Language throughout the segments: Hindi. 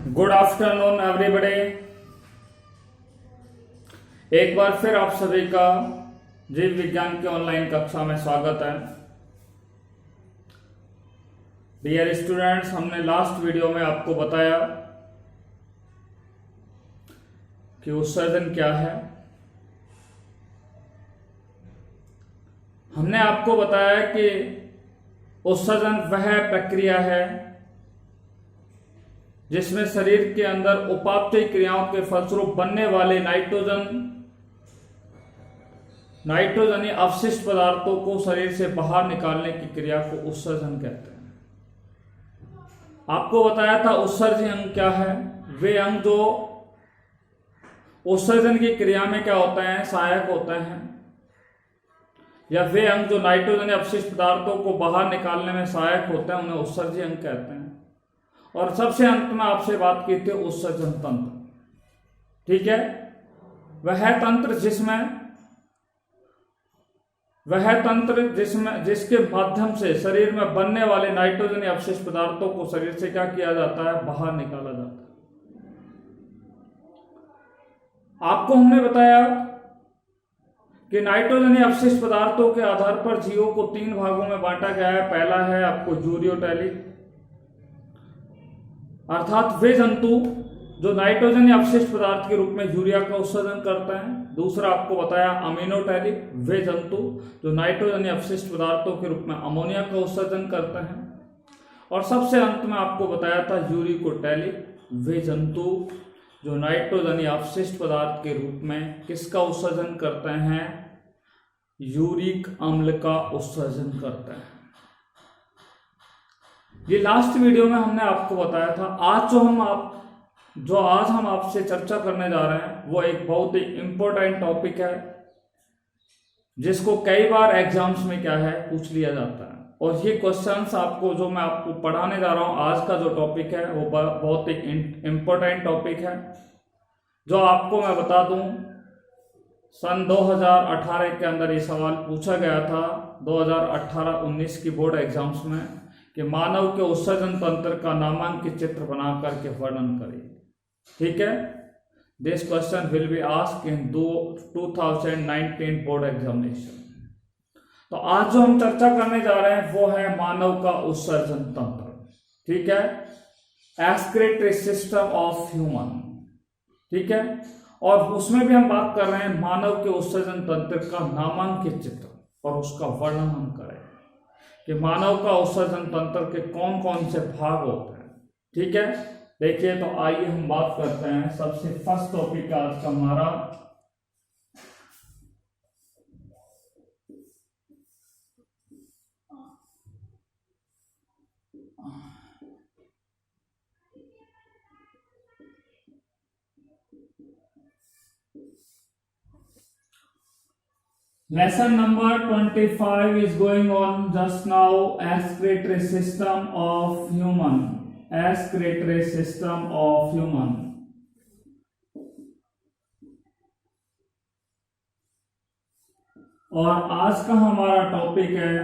Good afternoon everybody. एक बार फिर आप सभी का जीव विज्ञान की ऑनलाइन कक्षा में स्वागत है। डियर स्टूडेंट्स, हमने लास्ट वीडियो में आपको बताया कि उत्सर्जन क्या है। हमने आपको बताया कि उत्सर्जन वह प्रक्रिया है जिसमें शरीर के अंदर उपापचयी क्रियाओं के फलस्वरूप बनने वाले नाइट्रोजनी अवशिष्ट पदार्थों को शरीर से बाहर निकालने की क्रिया को उत्सर्जन कहते हैं। आपको बताया था उत्सर्जन अंग क्या है। वे अंग जो उत्सर्जन की क्रिया में क्या होते हैं, सहायक होते हैं, या वे अंग जो नाइट्रोजनी अवशिष्ट पदार्थों को बाहर निकालने में सहायक होते हैं, उन्हें उत्सर्जन अंग कहते हैं। और सबसे अंत में आपसे बात की थी उत्सर्जन तंत्र। ठीक है, वह तंत्र जिसके माध्यम से शरीर में बनने वाले नाइट्रोजनी अवशिष्ट पदार्थों को शरीर से क्या किया जाता है, बाहर निकाला जाता है। आपको हमने बताया कि नाइट्रोजनी अवशिष्ट पदार्थों के आधार पर जीवों को 3 भागों में बांटा गया है। पहला है आपको यूरियोटैलिक, अर्थात वे जंतु जो नाइट्रोजनी अवशिष्ट पदार्थ के रूप में यूरिया का उत्सर्जन करते हैं। दूसरा आपको बताया अमीनोटैलिक, वे जंतु जो नाइट्रोजनी अवशिष्ट पदार्थों के रूप में अमोनिया का उत्सर्जन करते हैं। और सबसे अंत में आपको बताया था यूरिकोटैलिक, वे जंतु जो नाइट्रोजनी अवशिष्ट पदार्थ के रूप में किसका उत्सर्जन करते हैं, यूरिक अम्ल का उत्सर्जन करते हैं। ये लास्ट वीडियो में हमने आपको बताया था। आज हम आपसे चर्चा करने जा रहे हैं वो एक बहुत ही इंपॉर्टेंट टॉपिक है जिसको कई बार एग्जाम्स में क्या है पूछ लिया जाता है। और ये क्वेश्चंस आपको जो मैं आपको पढ़ाने जा रहा हूं, आज का जो टॉपिक है वो बहुत ही इंपॉर्टेंट टॉपिक है, जो आपको मैं बता दूं सन 2018 के अंदर ये सवाल पूछा गया था 2018-19 की बोर्ड एग्जाम्स में कि मानव के उत्सर्जन तंत्र का नामांकित चित्र बना करके वर्णन करिए। ठीक है, this question will be asked in 2019 board examination. तो आज जो हम चर्चा करने जा रहे हैं वो है मानव का उत्सर्जन तंत्र। ठीक है, एक्सक्रीटरी सिस्टम ऑफ ह्यूमन। ठीक है, और उसमें भी हम बात कर रहे हैं मानव के उत्सर्जन तंत्र का नामांकित चित्र और उसका वर्णन हम करें कि मानव का उत्सर्जन तंत्र के कौन कौन से भाग होते हैं। ठीक है, देखिए तो आइए हम बात करते हैं। सबसे फर्स्ट टॉपिक आज का हमारा lesson number 25 is going on just now, excretory system of human, excretory system of human। और आज का हमारा टॉपिक है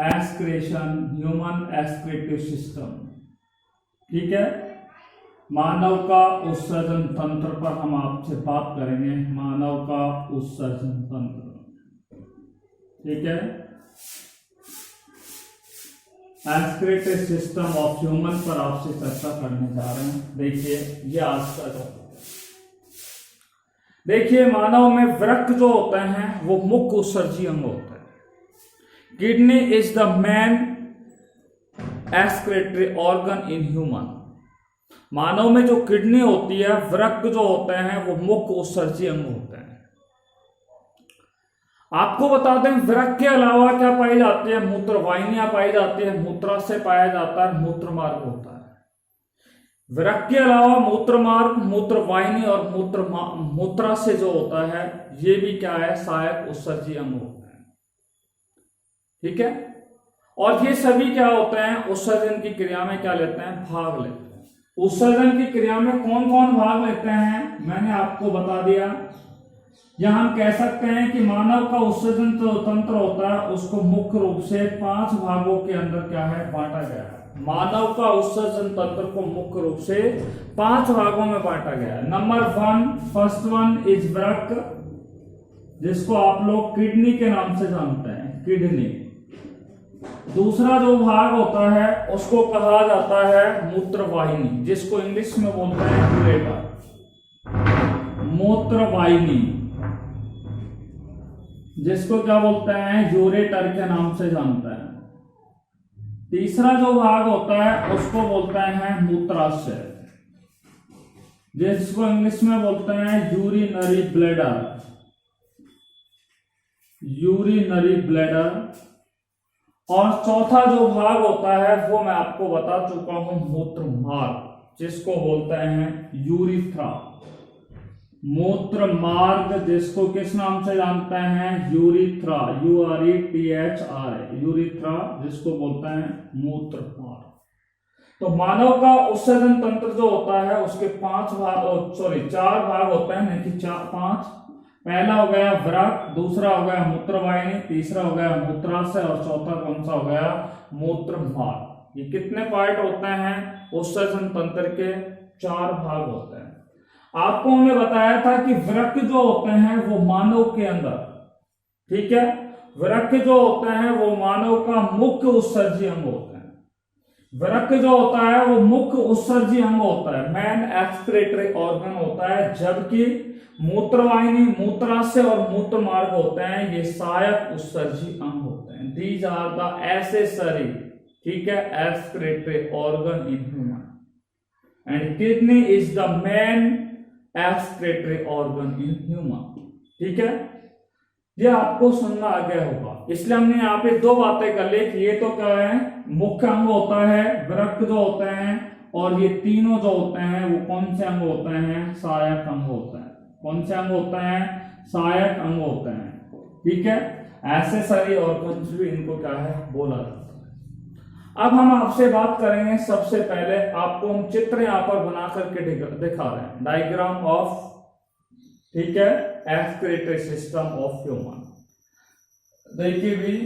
एक्सक्रीशन, ह्यूमन एक्सक्रीटिव सिस्टम। ठीक है, मानव का उत्सर्जन तंत्र पर हम आपसे बात करेंगे, मानव का उत्सर्जन तंत्र। ठीक है, एक्सक्रीटरी सिस्टम ऑफ ह्यूमन पर आपसे चर्चा करने जा रहे हैं। देखिए ये आज का टॉपिक है। देखिए मानव में वृक्क जो होते हैं वो मुख्य उत्सर्जी अंग होते हैं। Kidney is the main excretory organ in human. मानव में जो किडनी होती है, वृक्क जो होते हैं वो मुख्य उत्सर्जी अंग होते हैं। आपको बता दें वृक्क के अलावा क्या पाई जाती है, मूत्रवाहिनियां पाई जाती है, मूत्राशय पाया जाता है, मूत्रमार्ग होता है। वृक्क के अलावा मूत्रमार्ग, मूत्रवाहिनी और मूत्राशय जो होता है ये भी क्या है, सहायक उत्सर्जी अंग होते हैं। ठीक है, और ये सभी क्या होते हैं, उत्सर्जन की क्रिया में क्या लेते हैं, भाग लेते हैं। उत्सर्जन की क्रिया में कौन कौन भाग लेते हैं मैंने आपको बता दिया। यहां हम कह सकते हैं कि मानव का उत्सर्जन जो तंत्र होता है उसको मुख्य रूप से 5 भागों के अंदर क्या है, बांटा गया है। मानव का उत्सर्जन तंत्र को मुख्य रूप से 5 भागों में बांटा गया है। नंबर 1, फर्स्ट वन इज वृक्क, जिसको आप लोग किडनी के नाम से जानते हैं, किडनी। दूसरा जो भाग होता है उसको कहा जाता है मूत्रवाहिनी, जिसको इंग्लिश में बोलते हैं यूरेटर, मूत्रवाहिनी, जिसको क्या बोलते हैं, यूरेटर के नाम से जानते हैं। तीसरा जो भाग होता है उसको बोलते हैं मूत्राशय, जिसको इंग्लिश में बोलते हैं यूरिनरी ब्लैडर, यूरिनरी ब्लैडर। और चौथा जो भाग होता है वो मैं आपको बता चुका हूं, मूत्र मार्ग, जिसको बोलते हैं यूरिथ्रा, मूत्र मार्ग, जिसको किस नाम से जानते हैं, यूरिथ्रा, URETHRA, यूरिथ्रा, जिसको बोलते हैं मूत्र मार्ग। तो मानव का उत्सर्जन तंत्र जो होता है उसके 4 भाग होते हैं, नहीं कि 5। पहला हो गया वृक्क, दूसरा हो गया मूत्रवाहिनी, तीसरा हो गया मूत्राशय और चौथा कौन सा हो गया, मूत्र मार्ग। ये कितने पार्ट होते हैं उत्सर्जन तंत्र के? 4 भाग होते हैं। आपको हमने बताया था कि वृक्क जो होते हैं वो मानव के अंदर, ठीक है, वृक्क जो होते हैं वो मानव का मुख्य उत्सर्जी अंग होता है। वृक्क जो होता है वो मुख्य उत्सर्जी अंग होता है, मेन एक्सक्रीटरी ऑर्गन होता है, जबकि मूत्रवाहिनी, मूत्राशय और मूत्र मार्ग होते हैं ये सहायक उत्सर्जी अंग होते हैं। दीज आर द एक्सेसरी, ठीक है, excretory organ in human and kidney is the main excretory organ in human, ठीक है। ये आपको सुनना आ गया होगा, इसलिए हमने यहाँ पे 2 बातें कर ली कि ये तो क्या है, मुख्य अंग होता है वृक्क जो होते हैं, और ये तीनों जो होते हैं वो कौन से अंग होते हैं, सहायक अंग होते हैं। कौन से अंग होते हैं, सहायक अंग होते हैं, ठीक है, एक्सेसरी ऑर्गन्स भी इनको क्या है बोला जाता है। अब हम आपसे बात करेंगे, सबसे पहले आपको हम चित्र यहां पर बना करके दिखा रहे हैं, डायग्राम ऑफ, ठीक है, एक्सक्रीटरी सिस्टम ऑफ ह्यूमन। देखिए भी,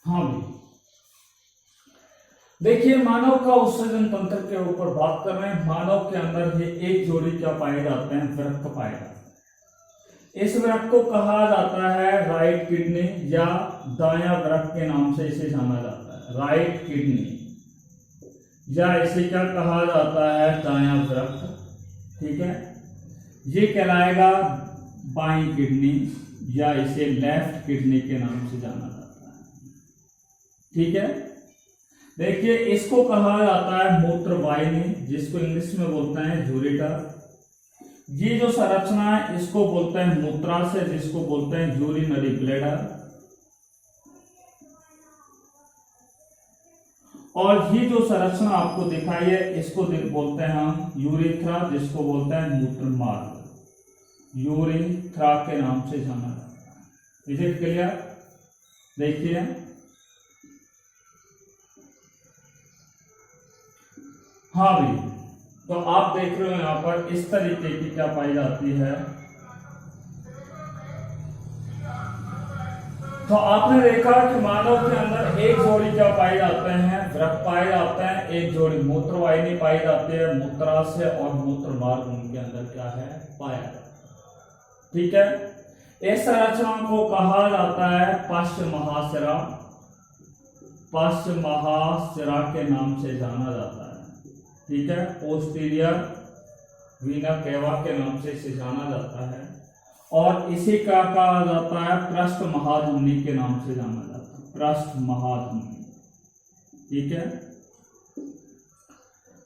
हाँ भी देखिए, मानव का उत्सर्जन तंत्र के ऊपर बात कर रहे हैं। मानव के अंदर ये एक जोड़ी क्या पाए जाते हैं, वृक्क पाए जाते हैं। इस वृक्क को कहा जाता है राइट किडनी या दायां वृक्क के नाम से इसे जाना जाता है, राइट किडनी, या इसे क्या कहा जाता है, दायां वृक्क, ठीक है। ये कहलाएगा बाईं किडनी या इसे लेफ्ट किडनी के नाम से जाना जाता है, ठीक है। देखिए, इसको कहा जाता है मूत्रवाहिनी, जिसको इंग्लिश में बोलते हैं यूरेटर। ये जो संरचना है इसको बोलते हैं मूत्राशय, जिसको बोलते हैं यूरिनरी ब्लैडर। और ये जो संरचना आपको दिखाई है इसको बोलते हैं हम यूरेथ्रा, जिसको बोलते हैं मूत्र मार्ग, यूरेथ्रा के नाम से जाना जाता है। Is it clear? देखिए हाँ भी, तो आप देख रहे हो यहाँ पर इस तरीके की क्या पाई जाती है। तो आपने देखा कि मानव के अंदर एक जोड़ी क्या पाए जाते हैं, वृक्क पाए जाते हैं, एक जोड़ी मूत्रवाहिनी पाई जाती है, मूत्राशय और मूत्र मार्ग उनके अंदर क्या है, पाया जाता है। ठीक है, इस संरचना को कहा जाता है पश्च महाशिरा, पश्च महाशिरा के नाम से जाना जाता है। ठीक है, पोस्टीरियर वीना केवा के नाम से इसे जाना जाता है, और इसी का कहा जाता है पृष्ठ महाधमनी के नाम से जाना जाता है, पृष्ठ महाधमनी। ठीक है,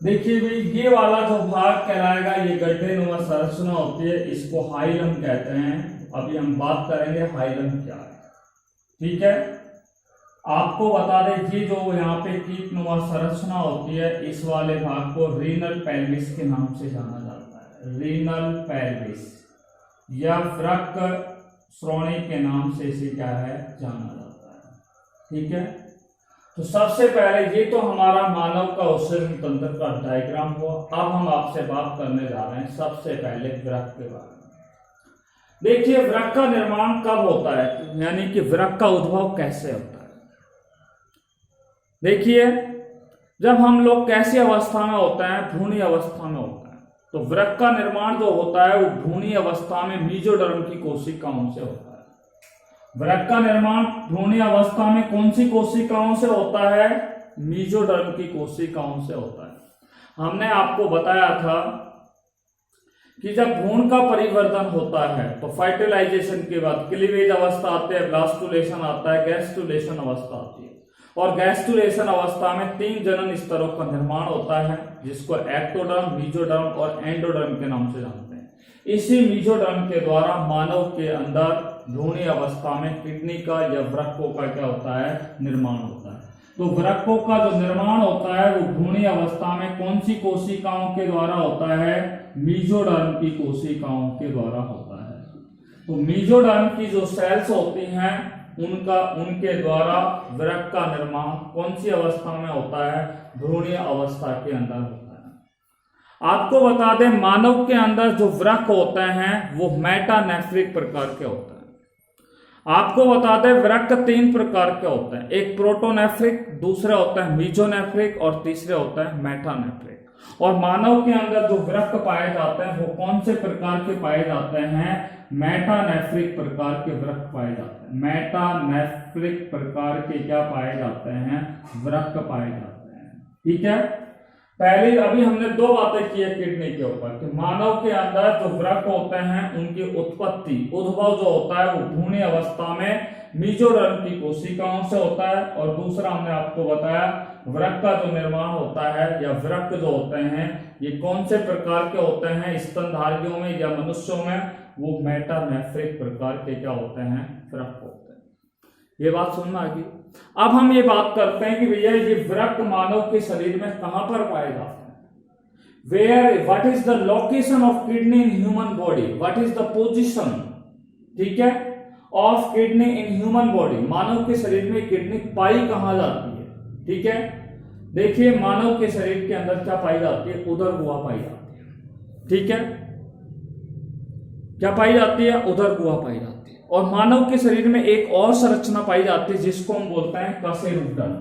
देखिए भाई ये वाला जो भाग कहलाएगा, ये गड्ढेनुमा संरचना होती है, इसको हाइलम कहते हैं। अभी हम बात करेंगे हाइलम क्या है। ठीक है, आपको बता दें ये जो यहाँ पे कीटनुमा संरचना होती है, इस वाले भाग को रीनल पेल्विस के नाम से जाना जाता है, रीनल पेल्विस या वृक्क श्रोणी के नाम से इसे क्या है, जाना जाता है। ठीक है, तो सबसे पहले ये तो हमारा मानव का उत्सर्जन तंत्र का डायग्राम हुआ। अब हम आपसे बात करने जा रहे हैं सबसे पहले वृक्क के बारे में। देखिए वृक्क का निर्माण कब होता है, यानी कि वृक्क का उद्भव कैसे होता है। देखिए जब हम लोग कैसी अवस्था में होते हैं, भ्रूणी अवस्था में होता है, तो वृक्क का निर्माण जो होता है वो भ्रूणी अवस्था में मीजोडर्म की कोशिकाओं से होता है। वृक्क का निर्माण भ्रूणी अवस्था में कौन सी कोशिकाओं से होता है, मीजोडर्म की कोशिकाओं से होता है। हमने आपको बताया था कि जब भ्रूण का परिवर्तन होता है तो फर्टिलाइजेशन के बाद क्लीवेज अवस्था आती है, ब्लास्टुलेशन आता है, गैस्टुलेशन अवस्था आती है, और गैस्टुलेशन अवस्था में 3 जनन स्तरों का निर्माण होता है, जिसको एक्टोडर्म, मीजोडर्म और एंडोडर्म के नाम से जानते हैं। इसी मीजोडर्म के द्वारा मानव के अंदर भ्रूणी अवस्था में किडनी का या वृक्कों का क्या होता है, निर्माण होता है। तो वृक्कों का जो निर्माण होता है वो भ्रूणी अवस्था में कौन सी कोशिकाओं के द्वारा होता है, मीजोडर्म की कोशिकाओं के द्वारा होता है। तो मीजोडर्म की जो सेल्स होती हैं उनके द्वारा वृक्क का निर्माण कौन सी अवस्था में होता है, भ्रूणीय अवस्था के अंदर होता है। आपको बता दें मानव के अंदर जो वृक्क होते हैं वो मेटानेफ्रिक प्रकार के होते हैं। आपको बता दें वृक्क 3 प्रकार के होते हैं, एक प्रोटोनेफ्रिक, दूसरे होता है मीजोनेफ्रिक और तीसरे होता है मेटानेफ्रिक। और मानव के अंदर जो वृक्क पाए जाते हैं वो कौन से प्रकार के पाए जाते हैं, मेटानेफ्रिक प्रकार के वृक्क पाए जाते हैं। मेटानेफ्रिक प्रकार के क्या पाए जाते हैं, वृक्क पाए जाते हैं। ठीक है, पहले अभी हमने 2 बातें की है किडनी के ऊपर कि मानव के अंदर जो वृक्क होते हैं उनकी उत्पत्ति, उद्भव जो होता है वो भ्रूणी अवस्था में मीजोडर्म की कोशिकाओं से होता है, और दूसरा हमने आपको बताया वृक्क का जो निर्माण होता है या वृक्क जो होते हैं ये कौन से प्रकार के होते हैं, स्तनधारियों में या मनुष्यों में, वो मेटानेफ्रिक प्रकार के क्या होते हैं, वृक्क होते हैं। ये बात सुनना आगे। अब हम ये बात करते हैं कि भैया ये वृक्क मानव के शरीर में कहां पर पाए जाते हैं, where, what is the location of kidney in human body, what is the position, ठीक है, of kidney in human body. मानव के शरीर में किडनी पाई कहां जाती है। ठीक है, देखिए मानव के शरीर के अंदर क्या पाई जाती है, उदर गुहा पाई जाती है। ठीक है, क्या पाई जाती है, उदर गुहा पाई जाती है। और मानव के शरीर में एक और संरचना पाई जाती है जिसको हम बोलते हैं कशेरुकन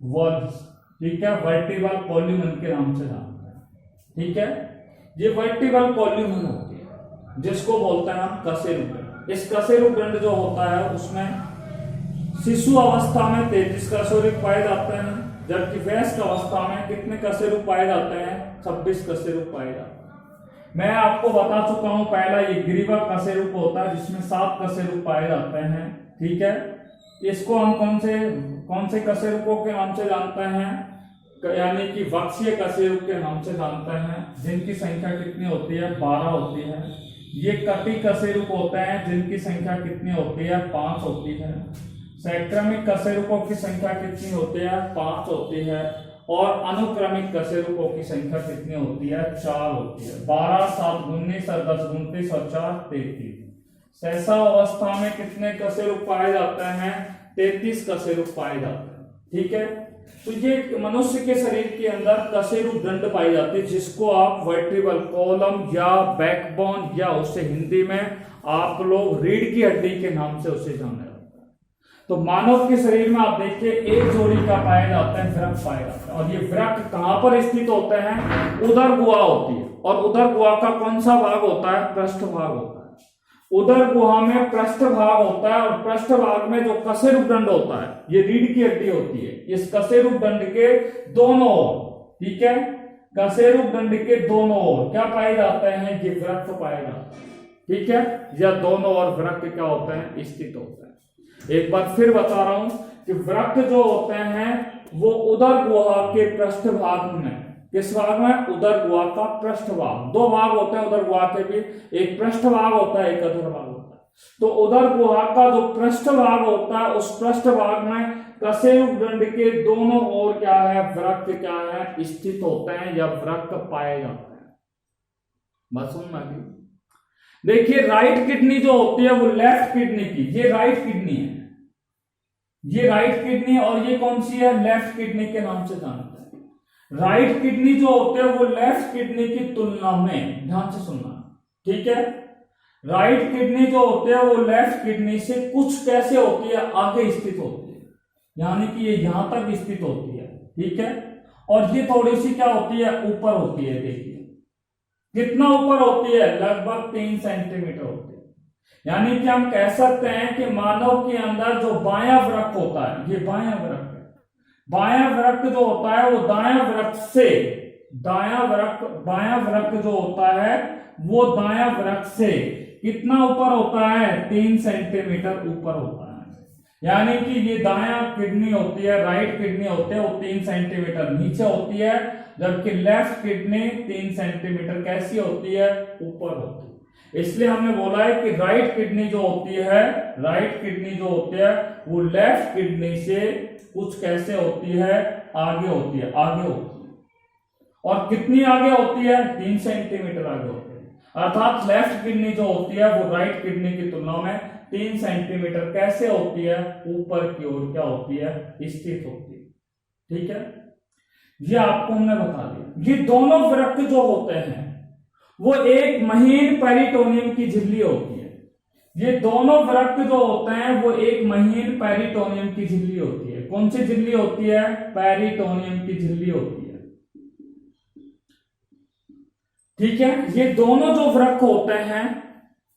वर्ब्स। ठीक है, वर्टिब्रल कॉल्यूमन के नाम से जानते हैं। ठीक है, ये वर्टिब्रल कॉल्यूमन होती है जिसको बोलते हैं हम कशेरुकन। इस कशेरुकन जो होता है उसमें शिशु अवस्था में 33 कशेरुक पाए जाते हैं, जबकि वयस्क अवस्था में कितने कशेरुक पाए जाते हैं, 26 कशेरुक पाए जाते हैं। मैं आपको बता चुका हूं, पहला ये ग्रीवा कशेरुक होता है जिसमें 7 कशेरुक पाए जाते हैं। ठीक है, इसको हम कौन से कशेरुकों के नाम से जानते हैं, यानी कि वक्षीय कशेरुक के नाम से जानते हैं, जिनकी संख्या कितनी होती है, 12 होती है। ये कटी कशेरुक होते हैं जिनकी संख्या कितनी होती है, 5 होती है। सैक्रमिक कशेरुकों की संख्या कितनी होती है, 5 होती है। और अनुक्रमिक कशेरुकों की संख्या कितनी होती है? 4 होती है। 12, 7, 19 और 10, 29 और 4, 33। सहसा अवस्था में कितने कशेरुक पाए जाते हैं? 33 कशेरुक पाए जाते हैं। ठीक है, तो ये मनुष्य के शरीर के अंदर कशेरुक दंड पाई जाती है, जिसको आप वर्टिब्रल कॉलम या बैकबोन या उसे हिंदी में आप लोग रीढ़ की हड्डी के नाम से उसे जाना जाता है। तो मानव के शरीर में आप देखिए एक जोड़ी का पाया जाता है, वृक्क पाया जाता है। और ये वृक्क कहां पर स्थित होते हैं? उदर गुहा होती है। और उदर गुहा का कौन सा भाग होता है? पृष्ठ भाग होता है। उदर गुहा में पृष्ठ भाग होता है, और पृष्ठ भाग में जो कशेरुक दंड होता है, ये रीढ़ की हड्डी होती है। इस कशेरुक दंड के दोनों ओर, ठीक है, कशेरुक दंड के दोनों ओर क्या पाए जाते हैं? ये वृक्क पाए जाते हैं। ठीक है, या दोनों ओर वृक्क क्या होते हैं? स्थित होते हैं। एक बार फिर बता रहा हूं कि वृक्क जो होते हैं वो उदर गुहा के पृष्ठ भाग में, किस भाग में? उदर गुहा का पृष्ठ भाग। 2 भाग होते हैं उदर गुहा के भी, एक पृष्ठ भाग होता है, एक अधर भाग होता है। तो उदर गुहा का जो पृष्ठ भाग होता है, उस पृष्ठ भाग में कशेरुक दंड के दोनों ओर क्या है? वृक्क क्या है? स्थित होते हैं या वृक्क पाए जाते हैं। बस समझ में आ गई? देखिए राइट किडनी जो होती है वो लेफ्ट किडनी की, ये राइट किडनी है, ये राइट किडनी, और ये कौन सी है? लेफ्ट किडनी के नाम से जानते हैं। राइट किडनी जो होते हैं वो लेफ्ट किडनी की तुलना में, ध्यान से सुनना, ठीक है, राइट किडनी जो होते हैं वो लेफ्ट किडनी से कुछ कैसे होती है? आगे स्थित होती है, यानी कि ये यहां तक स्थित होती है। ठीक है, और ये थोड़ी सी क्या होती है? ऊपर होती है। देखिए कितना ऊपर होती है? लगभग 3 सेंटीमीटर होती है। यानी कि हम कह सकते हैं कि मानव के अंदर जो बायां वृक्क होता है, ये बायां वृक्क है, बायां वृक्क जो होता है वो दायां वृक्क से, बायां वृक्क जो होता है वो दायां वृक्क से कितना ऊपर होता है? 3 सेंटीमीटर ऊपर होता है। यानी कि ये दायां किडनी होती है, राइट किडनी होती है, वो 3 सेंटीमीटर नीचे होती है, जबकि लेफ्ट किडनी 3 सेंटीमीटर कैसी होती है? ऊपर होती है। इसलिए हमने बोला है कि राइट किडनी जो होती है, राइट किडनी जो होती है वो लेफ्ट किडनी से कुछ कैसे होती है? आगे होती है, आगे होती है। और कितनी आगे होती है? 3 सेंटीमीटर आगे होती है। अर्थात लेफ्ट किडनी जो होती है वो राइट किडनी की तुलना में 3 सेंटीमीटर कैसे होती है? ऊपर की ओर क्या होती है? स्थित होती है। ठीक है, ये आपको हमने बता दिया। ये दोनों वृक्क जो होते हैं वो एक महीन पेरिटोनियम की झिल्ली होती है। ये दोनों वृक्क जो होते हैं वो एक महीन पेरिटोनियम की झिल्ली होती है। कौन सी झिल्ली होती है? पेरिटोनियम की झिल्ली होती है। ठीक है, ये दोनों जो वृक्क होते हैं,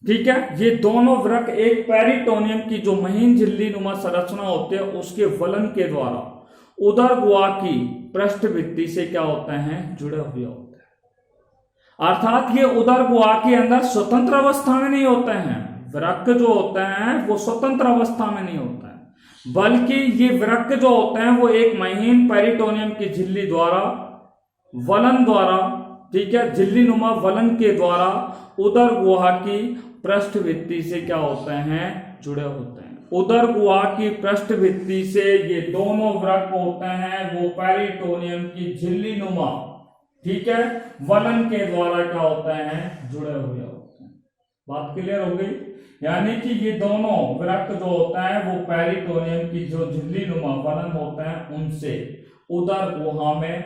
ठीक है, ये दोनों वृक्क एक पेरिटोनियम की जो महीन झिल्ली नुमा संरचना होती है उसके वलन के द्वारा उदर गुहा की पृष्ठभित्ति से क्या होते हैं? जुड़े हुए होते हैं। अर्थात ये उदर गुहा के अंदर स्वतंत्र अवस्था में नहीं होते हैं। वृक्क जो होते हैं वो स्वतंत्र अवस्था में नहीं होता है, बल्कि ये वृक्क जो होते हैं वो एक महीन पेरिटोनियम की झिल्ली द्वारा, वलन द्वारा, ठीक है, झिल्ली नुमा वलन के द्वारा उदर गुहा की पृष्ठभित्ति से क्या होते हैं? जुड़े होते हैं। उदर गुहा की पृष्ठभित्ति से ये दोनों वृक्क होते हैं वो पेरिटोनियम की झिल्ली नुमा, ठीक है, वलन के द्वारा क्या होते हैं? जुड़े हुए होते हैं। बात क्लियर हो गई? यानी कि ये दोनों वृक्क जो होता है वो पेरिटोनियम की जो झिल्ली नुमा वलन होते हैं उनसे उदर गुहा में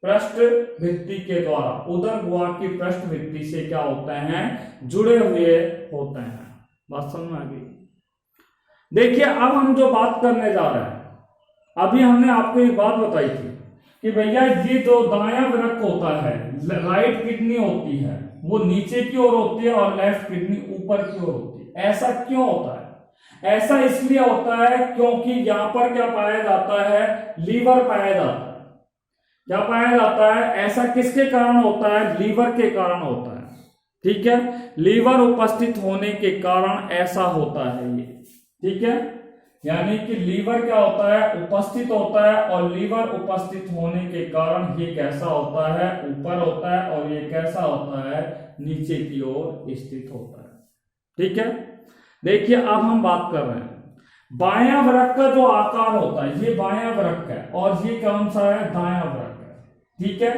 पृष्ठभित्ति के द्वारा, उदर गुहा की पृष्ठभित्ति से क्या होते हैं? जुड़े हुए होते हैं। बात समझ में आ गई? देखिए अब हम जो बात करने जा रहे हैं, अभी हमने आपको एक बात बताई थी कि भैया ये जो दायां वृक्क होता है, राइट किडनी होती है वो नीचे की ओर होती है और लेफ्ट किडनी ऊपर की ओर होती है। ऐसा क्यों होता है? ऐसा इसलिए होता है क्योंकि यहां पर क्या पाया जाता है? लीवर पाया जाता है। क्या पाया जाता है? ऐसा किसके कारण होता है? लीवर के कारण होता है। ठीक है, लीवर उपस्थित होने के कारण ऐसा होता है ये। ठीक है, यानी कि लीवर क्या होता है? उपस्थित होता है, और लीवर उपस्थित होने के कारण ये कैसा होता है? ऊपर होता है, और ये कैसा होता है? नीचे की ओर स्थित होता है। ठीक है, देखिए अब हम बात कर रहे हैं बायां वृक्क का जो आकार होता है, ये बायां वृक्क है और ये कौन सा है, दायां वृक्क है। ठीक है,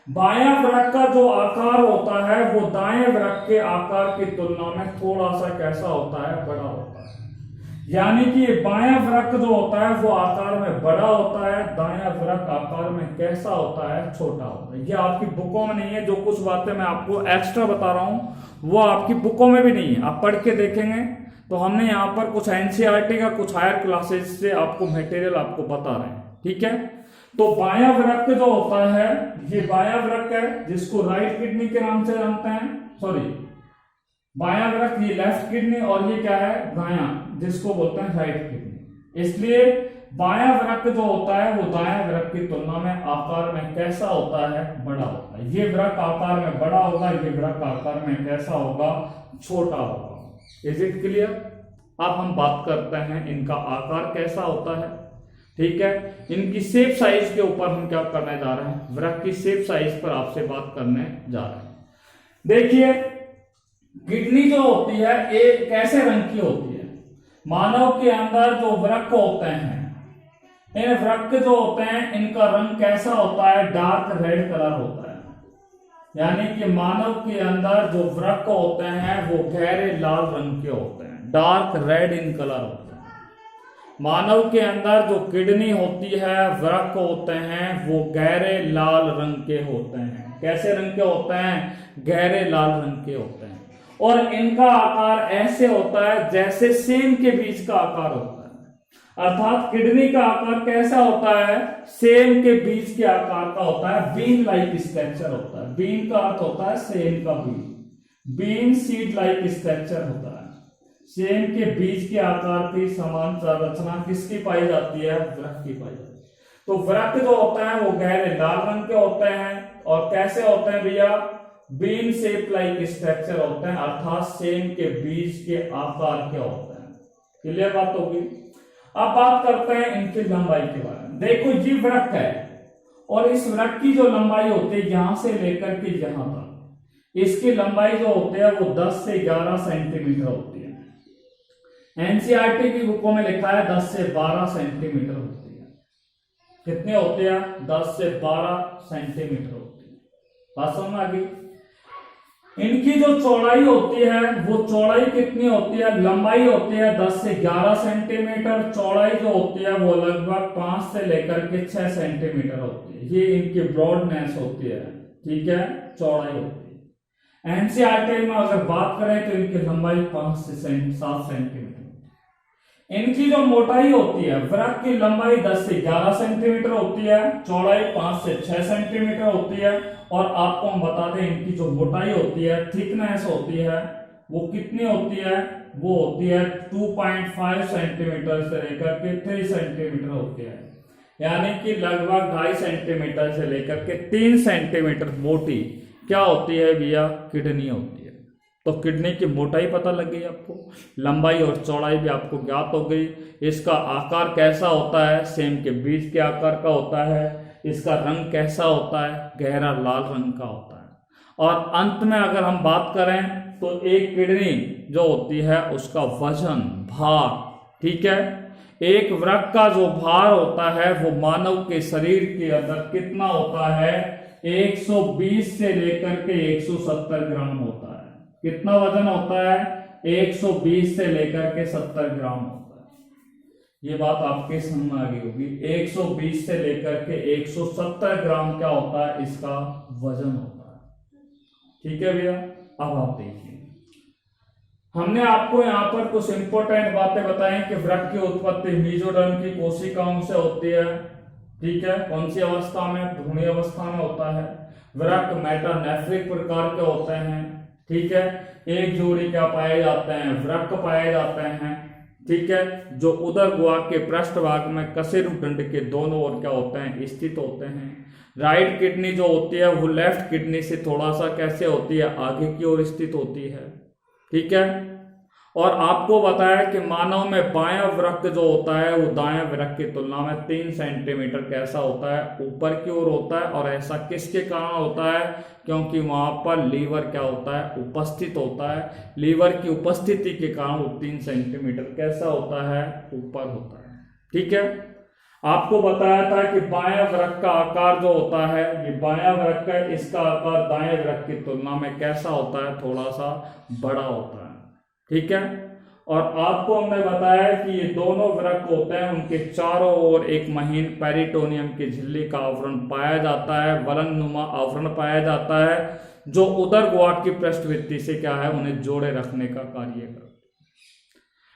बायां वृक्क का जो आकार होता है वो दाएं वृक्क के आकार की तुलना में थोड़ा सा कैसा होता है, बड़ा होता है। यानी कि बायां वृक्क जो होता है वो आकार में बड़ा होता है, दायां वृक्क आकार में कैसा होता है, छोटा होता है। ये आपकी बुकों में नहीं है, जो कुछ बातें मैं आपको एक्स्ट्रा बता रहा हूं वो आपकी बुकों में भी नहीं है, आप पढ़ के देखेंगे तो हमने यहाँ पर कुछ एनसीईआरटी का कुछ हायर क्लासेस से आपको मटेरियल आपको बता रहे हैं। ठीक है, तो बायां वृक्क जो होता है, ये बायां वृक्क है जिसको राइट किडनी के नाम से जानते हैं, सॉरी बायां वृक्क, ये लेफ्ट किडनी, और ये क्या है, दायां, जिसको बोलते हैं राइट किडनी। इसलिए बायां वृक्क जो होता है वो दायां वृक्क की तुलना में आकार में कैसा होता है, बड़ा होता है। ये वृक्क आकार में बड़ा होगा, ये वृक्क आकार में कैसा होगा, छोटा होगा। Is it clear? अब हम बात करते हैं इनका आकार कैसा होता है। ठीक है, इनकी शेप साइज के ऊपर हम क्या करने जा रहे हैं, वृक्क की शेप साइज पर आपसे बात करने जा रहे हैं। देखिए किडनी जो होती है एक कैसे रंग की होती है, मानव के अंदर जो वृक्क होते हैं, इन वृक्क जो होते हैं इनका रंग कैसा होता है, डार्क रेड कलर होता है। यानी कि मानव के अंदर जो वृक्क होते हैं वो गहरे लाल रंग के होते हैं, डार्क रेड इन कलर होते हैं। मानव के अंदर जो किडनी होती है, वृक्क होते हैं, वो गहरे लाल रंग के होते हैं। कैसे रंग के होते हैं, गहरे लाल रंग के होते हैं। और इनका आकार ऐसे होता है जैसे सेम के बीज का आकार होता है। अर्थात किडनी का आकार कैसा होता है, सेम के बीज के आकार का होता है, बीन लाइक स्ट्रक्चर होता है। बीन का अर्थ होता है सेम का बीज, बीन सीड लाइक स्ट्रक्चर होता है। सेम के बीज के आकार की समान संरचना किसकी पाई जाती है, वृक्क की पाई जाती है। तो वृक्क जो होता है वो गहरे लाल रंग के होते हैं और कैसे होते हैं भैया, बीन शेप लाइक स्ट्रक्चर होते हैं, अर्थात सेम के बीज के आकार के होते हैं। क्लियर बात होगी। अब बात करते हैं इनकी लंबाई के बारे में। देखो ये वृक्क है और इस वृक्क की जो लंबाई होती है यहां से लेकर के यहां तक, इसकी लंबाई जो होती है वो 10 से 11 सेंटीमीटर होती है। एनसीईआरटी की बुकों में लिखा है 10 से 12 सेंटीमीटर होती है। कितने होते हैं, 10 से 12 सेंटीमीटर होती है। बात समझ आ गई। इनकी जो चौड़ाई होती है वो चौड़ाई कितनी होती है, लंबाई होती है 10 से 11 सेंटीमीटर, चौड़ाई जो होती है वो लगभग 5 से लेकर के 6 सेंटीमीटर होती है। ये इनकी ब्रॉडनेस होती है। ठीक है, चौड़ाई होती है। एनसीईआरटी में अगर बात करें तो इनकी लंबाई 5 से 7 सेंटीमीटर। इनकी जो मोटाई होती है, वृक्क की लंबाई 10 से 11 सेंटीमीटर होती है, चौड़ाई 5 से 6 सेंटीमीटर होती है। और आपको हम बता दें इनकी जो मोटाई होती है, थिकनेस होती है, वो कितनी होती है, वो होती है 2.5 सेंटीमीटर से लेकर के 3 सेंटीमीटर होती है। यानी कि लगभग 2.5 सेंटीमीटर से लेकर के 3 सेंटीमीटर मोटी क्या होती है भैया, किडनी होती है। तो किडनी की मोटाई पता लग गई आपको, लंबाई और चौड़ाई भी आपको ज्ञात हो गई। इसका आकार कैसा होता है, सेम के बीज के आकार का होता है। इसका रंग कैसा होता है, गहरा लाल रंग का होता है। और अंत में अगर हम बात करें तो एक किडनी जो होती है उसका वजन, भार, ठीक है, एक वृक्क का जो भार होता है वो मानव के शरीर के अंदर कितना होता है, 120 से लेकर के 170 ग्राम होता है। कितना वजन होता है, 120 से लेकर के 70 ग्राम होता है। ये बात आपके समझ में आ गई होगी। 120 से लेकर के 170 ग्राम क्या होता है, इसका वजन होता है। ठीक है भैया। अब आप देखिए, हमने आपको यहाँ पर कुछ इंपॉर्टेंट बातें बताई कि वृक्क की उत्पत्ति मेसोडर्म की कोशिकाओं से होती है। ठीक है, कौन सी अवस्था में, भ्रूणी अवस्था में होता है। वृक्क मेटानेफ्रिक प्रकार के होते हैं। ठीक है, एक जोड़ी क्या पाए जाते हैं, वृक्क पाए जाते हैं। ठीक है, जो उदर गुहा के पृष्ठभाग में कशेरुदंड के दोनों ओर क्या होते हैं, स्थित होते हैं। राइट किडनी जो होती है वो लेफ्ट किडनी से थोड़ा सा कैसे होती है, आगे की ओर स्थित होती है। ठीक है, और आपको बताया कि मानव में बायां वृक्क जो होता है वो दायां वृक्क की तुलना में 3 सेंटीमीटर कैसा होता है, ऊपर की ओर होता है। और ऐसा किसके कारण होता है, क्योंकि वहां पर लीवर क्या होता है, उपस्थित होता है। लीवर की उपस्थिति के कारण वो 3 सेंटीमीटर कैसा होता है, ऊपर होता है। ठीक है, आपको बताया था कि बायां वृक्क का आकार जो होता है, ये बायां वृक्क है, इसका आकार दाएं वृक्क की तुलना में कैसा होता है, थोड़ा सा बड़ा होता है। ठीक है, और आपको हमने बताया कि ये दोनों वृक्क होते हैं, उनके चारों ओर एक महीन पेरिटोनियम की झिल्ली का आवरण पाया जाता है, वलननुमा आवरण पाया जाता है, जो उदर गुहा की पृष्ठभित्ति से क्या है, उन्हें जोड़े रखने का कार्य करता है।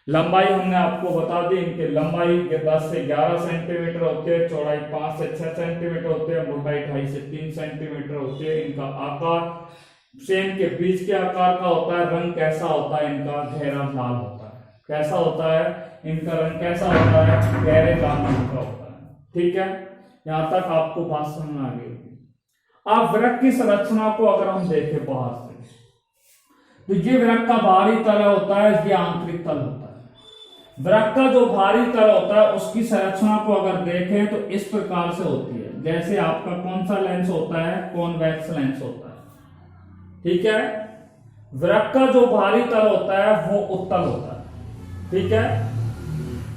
लंबाई हमने आपको बता दी, इनकी लंबाई 10 से 11 सेंटीमीटर होती है, चौड़ाई 5 से 6 सेंटीमीटर होती है, मोटाई 2.5 से 3 सेंटीमीटर होती है। इनका आकार सेम के बीज के आकार का होता है। रंग कैसा होता है इनका, गहरा लाल होता है। कैसा होता है इनका रंग, कैसा होता है, गहरे लाल रंग का होता है। ठीक है, यहां तक आपको बात समझ में आ गई होगी। आप वृक्क की संरचना को अगर हम देखें बाहर से, तो ये वृक्क का बाहरी तल होता है, ये आंतरिक तल होता है। वृक्क का जो बाहरी तल होता है उसकी संरचना को अगर देखें तो इस प्रकार से होती है, जैसे आपका कौन सा लेंस होता है, कॉन्वेक्स लेंस होता है। ठीक है, वृक्क का जो बाहरी तल होता है वो उत्तल होता है। ठीक है,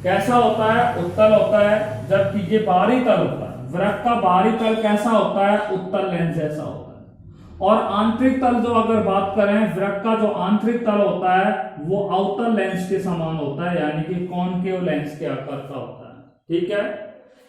कैसा होता है, उत्तल होता है, जबकि ये बाहरी तल होता है। वृक्क का बाहरी तल कैसा होता है, उत्तल लेंस जैसा होता है। और आंतरिक तल जो अगर बात करें, वृक्क का जो आंतरिक तल होता है वो अवतल लेंस के समान होता है, यानी कि कॉनकेव लेंस के आकार का होता है। ठीक है,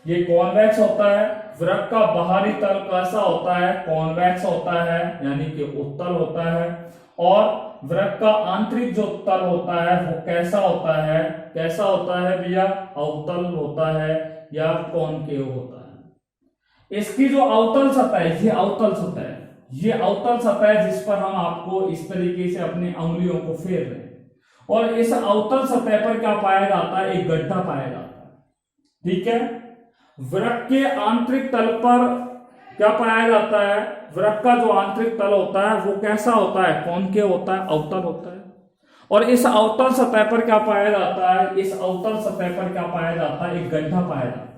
ये कॉन्वेक्स होता है। वृक्क का बाहरी तल कैसा होता है, कॉन्वेक्स होता है, यानी कि उत्तल होता है। और वृक्क का आंतरिक जो तल होता है वो कैसा होता है, कैसा होता है भैया, अवतल होता है या कॉनकेव होता है। इसकी जो अवतल सतह है, ये अवतल सतह है, ये अवतल सतह है जिस पर हम आपको इस तरीके से अपनी उंगलियों को फेर रहे हैं। और इस अवतल सतह पर क्या पाया जाता है, एक गड्ढा पाया जाता है। ठीक है, वृक्क के आंतरिक तल पर क्या पाया जाता है, वृक्क का जो आंतरिक तल होता है वो कैसा होता है, कॉनकेव होता है, अवतल होता है। और इस अवतल सतह पर क्या पाया जाता है, इस अवतल सतह पर क्या पाया जाता है, एक गड्ढा पाया जाता है।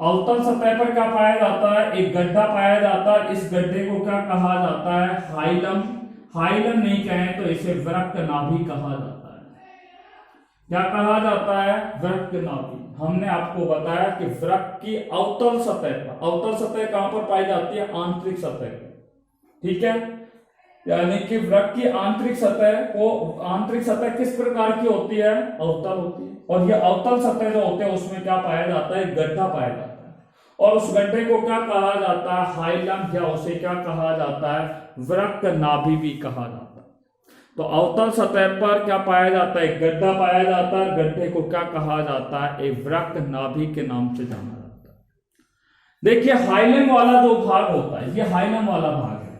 अवतल सतह पर क्या पाया जाता है, एक गड्ढा पाया जाता है। इस गड्ढे को क्या कहा जाता है, हाइलम। हाइलम नहीं कहें तो इसे वृक्क नाभि कहा जाता है। क्या कहा जाता है, वृक्क नाभि। हमने आपको बताया कि वृक्क की अवतल सतह पर, अवतल सतह कहां पर पाई जाती है, आंतरिक सतह पर। ठीक है, यानी कि वृक्क की आंतरिक सतह को, आंतरिक सतह किस प्रकार की होती है, अवतल होती है। और ये अवतल सतह जो होते हैं उसमें क्या पाया जाता है, गड्ढा पाया जाता है। और उस गड्ढे को क्या कहा जाता है, हाइलम, या उसे क्या कहा जाता है, वृक्क नाभि भी कहा जाता है। तो अवतल सतह पर क्या पाया जाता है, एक गड्ढा पाया जाता है। गड्ढे को क्या कहा जाता है, एक वृक्क नाभि के नाम से जाना जाता है। देखिए हाइलम वाला जो भाग होता है, ये हाइलम वाला भाग है।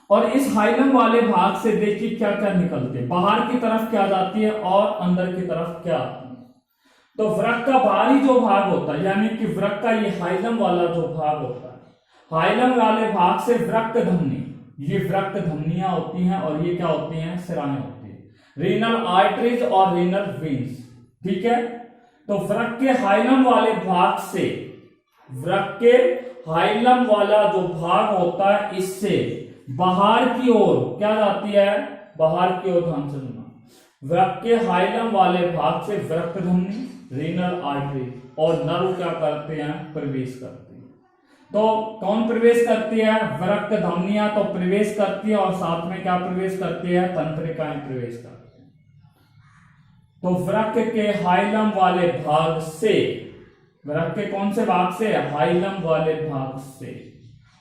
और इस हाइलम वाले भाग से देखिए क्या क्या निकलते हैं, बाहर की तरफ क्या जाती है और अंदर की तरफ क्या आती है। तो वृक्क का बाहरी जो भाग होता है, यानी कि वृक्क का ये हाइलम वाला जो भाग होता है, हाइलम वाले भाग से वृक्क धमनी, ये वृक्क धमनियां होती हैं और ये क्या होती हैं, सिराएं होती है, रीनल आर्टरीज और रीनल वेन्स। ठीक है, तो वृक्क के हाइलम वाले भाग से, वृक्क के हाइलम वाला जो भाग होता है इससे बाहर की ओर क्या जाती है, बाहर की ओर, ध्यान से सुनना, वृक्क के हाइलम वाले भाग से वृक्क धमनी, रीनल आर्टरी और नर्व क्या करते हैं, प्रवेश करते हैं। तो कौन प्रवेश करती है, वृक्क धमनियां तो प्रवेश करती है और साथ में क्या प्रवेश करती है, तंत्रिकाएं प्रवेश करती है। तो वृक्क के हाइलम वाले भाग से, वृक्क के कौन से भाग से, हाइलम वाले भाग से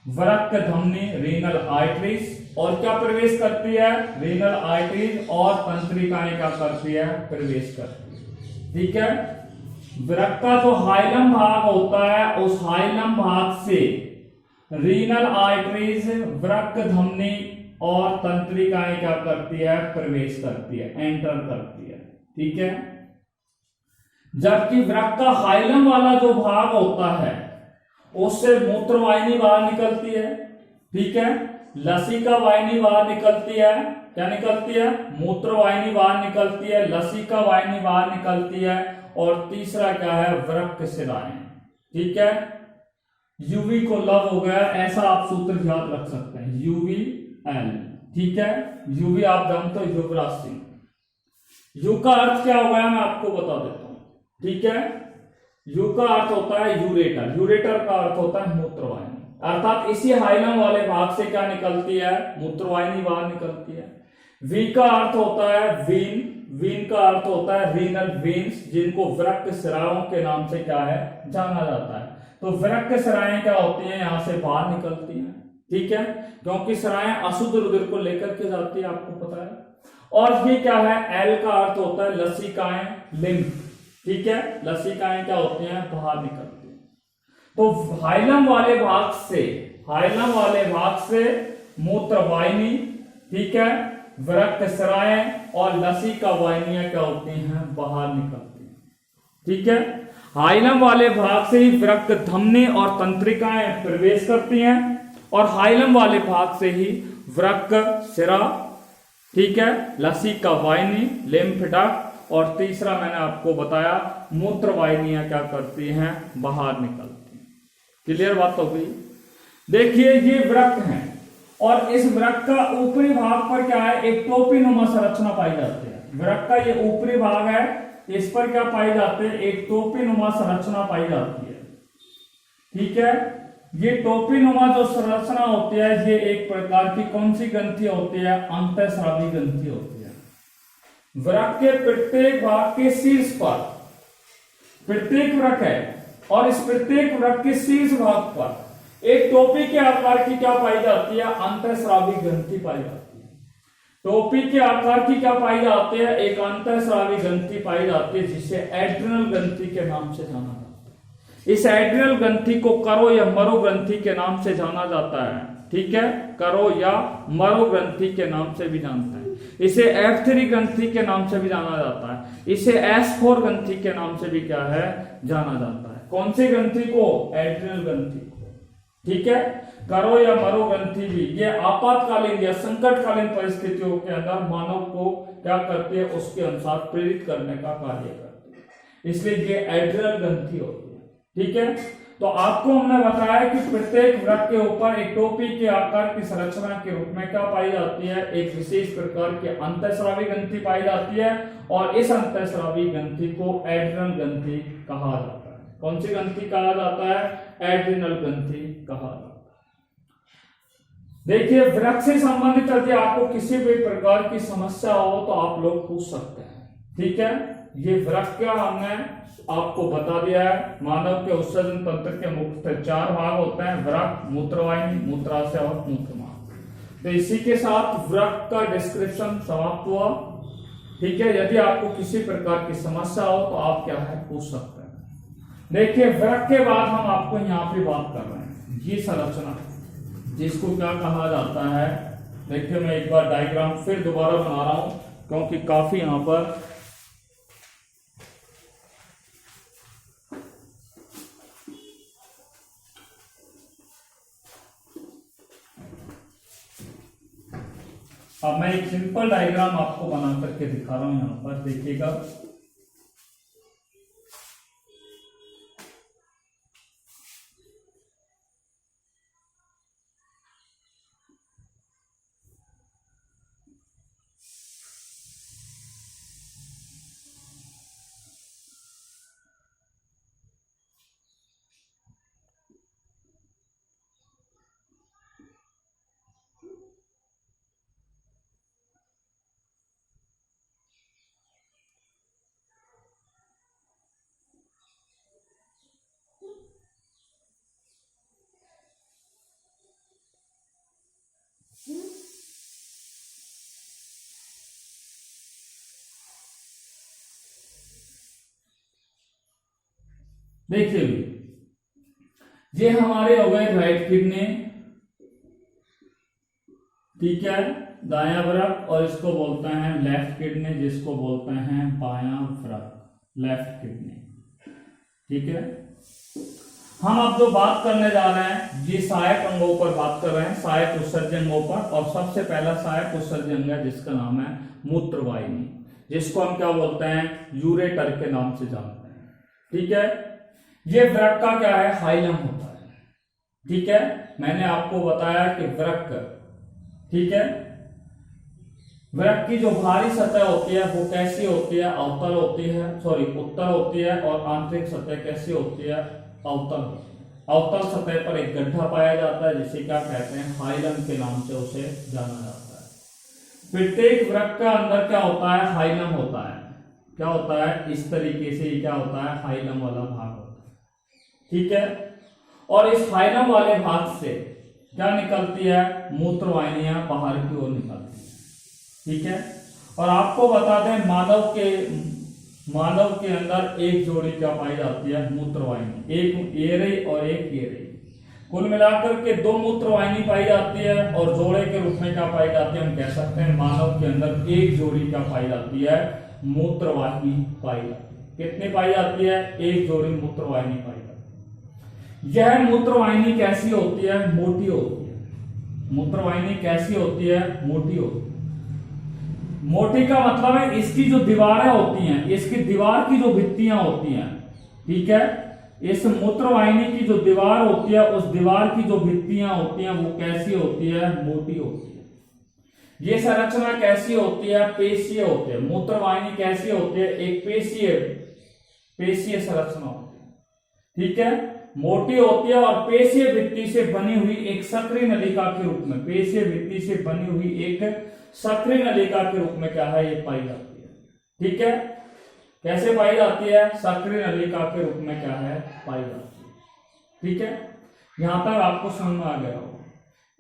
वृक्क धमनी, रीनल आर्टरीज और क्या प्रवेश करती है, रीनल आर्टरीज और तंत्रिकाएं क्या करती है, प्रवेश करती है। ठीक है, वृक्क का जो हाइलम भाग होता है उस हाइलम भाग से रीनल आर्टरीज, वृक्क धमनी और तंत्रिकाएं क्या करती है, प्रवेश करती है, एंटर करती है। ठीक है, जबकि वृक्क का हाइलम वाला जो भाग होता है उससे मूत्रवाहिनी बाहर निकलती है। ठीक है, लसिका वाहिनी बाहर निकलती है, क्या निकलती है, मूत्र वाहिनी बाहर निकलती है, लसिका वाहिनी बाहर निकलती है, और तीसरा क्या है, वृक्क शिराएं। ठीक है, यूवी को लव हो गया, ऐसा आप सूत्र याद रख सकते हैं, यूवी एल। ठीक है, यूवी आप जानते हो युवराज सिंह। यू का अर्थ क्या हो गया मैं आपको बता देता हूं। ठीक है, यू का अर्थ होता है यूरेटर, यूरेटर का अर्थ होता है मूत्रवाहिनी, अर्थात इसी हाइलम वाले भाग से क्या निकलती है, मूत्रवाहिनी बाहर निकलती है। वी का अर्थ होता है वीन, वीन का अर्थ होता है रीनल वेन्स, जिनको वृक्क शिराओं के नाम से क्या है, जाना जाता है। तो वृक्क शिराएं क्या होती हैं, यहां से बाहर निकलती हैं। ठीक है, क्योंकि शिराएं अशुद्ध रुधिर को लेकर के जाती है, आपको पता है। और ये क्या है, एल का अर्थ होता है लसिकाएं, लिम्फ। ठीक है, लसिकाएं क्या होती हैं, बाहर निकलती हैं। तो हाइलम वाले भाग से, हाइलम वाले भाग से मूत्रवाहिनी, ठीक है, वृक्क शिराएं और लसिका वाहिनियां क्या होती हैं, बाहर निकलती हैं। ठीक है, हाइलम वाले भाग से ही वृक्क धमनी और तंत्रिकाएं प्रवेश करती हैं, और हाइलम वाले भाग से ही वृक्क शिरा, ठीक है, लसिका वाहिनी, लिम्फ डक्ट, और तीसरा मैंने आपको बताया मूत्र वाहिनियां क्या करती हैं, बाहर निकलती हैं। क्लियर बात हो गई। देखिए ये वृक्क हैं, और इस वृक्क का ऊपरी भाग पर क्या है, एक टोपी नुमा संरचना पाई जाती है। वृक्क का ये ऊपरी भाग है, इस पर क्या पाई जाती है, एक टोपी नुमा संरचना पाई जाती है। ठीक है, ये टोपी नुमा जो संरचना होती है, ये एक प्रकार की कौन सी ग्रंथि होती है, अंतःस्रावी ग्रंथि होती है। वृक्क के प्रत्येक भाग के शीर्ष पर प्रत्येक वृक्क है, और इस प्रत्येक वृक्क के शीर्ष भाग पर एक टोपी के आकार की क्या पाई जाती है, अंतःस्रावी ग्रंथि पाई जाती है। टोपी के आकार की क्या पाई जाती है, एक अंतःस्रावी ग्रंथि पाई जाती है, जिसे एड्रिनल ग्रंथि के नाम से जाना जाता है। इस एड्रिनल ग्रंथि को करो या मरो ग्रंथि के नाम से जाना जाता है। ठीक है, करो या मरो ग्रंथि के नाम से भी जानते हैं। इसे F3 ग्रंथि के नाम से भी जाना जाता है। इसे S4 ग्रंथि के नाम से भी क्या है, जाना जाता है। कौन सी ग्रंथि को, एड्रिनल ग्रंथि को। ठीक है, करो या मरो ग्रंथि भी ये आपातकालीन या संकटकालीन परिस्थितियों के अंदर मानव को क्या करती है, उसके अनुसार प्रेरित करने का कार्य करती है, इसलिए ये एड्रिनल ग्रंथि होती है। ठीक है, तो आपको हमने बताया कि प्रत्येक वृक्क के ऊपर एक टोपी के आकार की संरचना के रूप में क्या पाई जाती है, एक विशेष प्रकार की अंतःस्रावी ग्रंथि पाई जाती है, और इस अंतःस्रावी ग्रंथि को एड्रिनल ग्रंथि कहा जाता है। कौन सी ग्रंथि कहा जाता है, एड्रिनल ग्रंथि कहा जाता है। देखिए, वृक्क से संबंधित यदि आपको किसी भी प्रकार की समस्या हो तो आप लोग पूछ सकते हैं। ठीक है, ये वृक्क क्या हमने आपको बता दिया है। मानव के उत्सर्जन तंत्र के मुख्य 4 भाग होते हैं, वृक्क, मूत्रवाहिनी, मूत्राशय और मूत्रमार्ग। तो इसी के साथ वृक्क का डिस्क्रिप्शन समाप्त हुआ। ठीक है, यदि आपको किसी प्रकार की समस्या हो तो आप क्या है, पूछ सकते हैं। देखिए, वृक्क के बाद हम आपको यहाँ पे बात कर रहे हैं, ये संरचना जिसको क्या कहा जाता है। देखिए, मैं एक बार डायग्राम फिर दोबारा बना रहा हूं, क्योंकि काफी यहां पर अब मैं एक सिंपल डायग्राम आपको बना करके दिखा रहा हूं। यहां पर देखिएगा, देखिए ये हमारे हो गए राइट किडनी। ठीक है, दायां वृक्क, और इसको बोलते हैं लेफ्ट किडनी, जिसको बोलते हैं बायां वृक्क, लेफ्ट किडनी। ठीक है, हम अब जो बात करने जा रहे हैं ये सहायक अंगों पर बात कर रहे हैं, सहायक उत्सर्जन अंगों पर। और सबसे पहला सहायक उत्सर्जन अंग है जिसका नाम है मूत्रवाहिनी, जिसको हम क्या बोलते हैं, यूरेटर के नाम से जानते हैं। ठीक है, ये वृक्क का क्या है, हाइलम होता है। ठीक है, मैंने आपको बताया कि वृक्क, ठीक है, वृक्क की जो बाहरी सतह होती है वो कैसी होती है, अवतल होती है, सॉरी उत्तल होती है। और आंतरिक सतह कैसी होती है, अवतल होती है। अवतल सतह पर एक गड्ढा पाया जाता है जिसे क्या कहते हैं, हाइलम के नाम से उसे जाना जाता है। प्रत्येक वृक्क का अंदर क्या होता है, हाइलम होता है। क्या होता है, इस तरीके से क्या होता है, हाइलम वाला भाग होता है। ठीक है, और इस हाइलम वाले भाग से क्या निकलती है, मूत्रवाहिनियां बाहर की ओर निकलती है। ठीक है, और आपको बता दें मानव के अंदर एक जोड़ी क्या पाई जाती है, मूत्रवाहिनी, एक ये रही और एक ये रही। कुल मिलाकर के दो मूत्रवाहिनी पाई जाती है और जोड़े के रूप में क्या पाई जाती है, हम कह सकते हैं मानव के अंदर एक जोड़ी क्या पाई जाती है, मूत्रवाहिनी पाई जाती है। कितनी पाई जाती है, एक जोड़ी मूत्रवाहिनी पाई जाती है। यह मूत्रवाहिनी कैसी होती है, मोटी होती है। मूत्रवाहिनी कैसी होती है, मोटी होती है। मोटी का मतलब है इसकी जो दीवारें होती हैं, इसकी दीवार की जो भित्तियां होती हैं, ठीक है, इस मूत्रवाहिनी की जो दीवार होती है उस दीवार की जो भित्तियां होती हैं वो कैसी होती है, मोटी होती है। ये संरचना कैसी होती है, पेशीय होती है। मूत्रवाहिनी कैसी होती है, एक पेशीय संरचना होती है। ठीक है, मोटी होती है और पेशीय भित्ति से बनी हुई एक सक्रिय नलिका के रूप में, पेशीय भित्ति से बनी हुई एक सक्रिय नलिका के रूप में क्या है, ये पाई जाती है। ठीक है, कैसे पाई जाती है, सक्रिय नलिका के रूप में क्या है, पाई जाती है। ठीक है, यहां तक आपको समझ में आ गया होगा।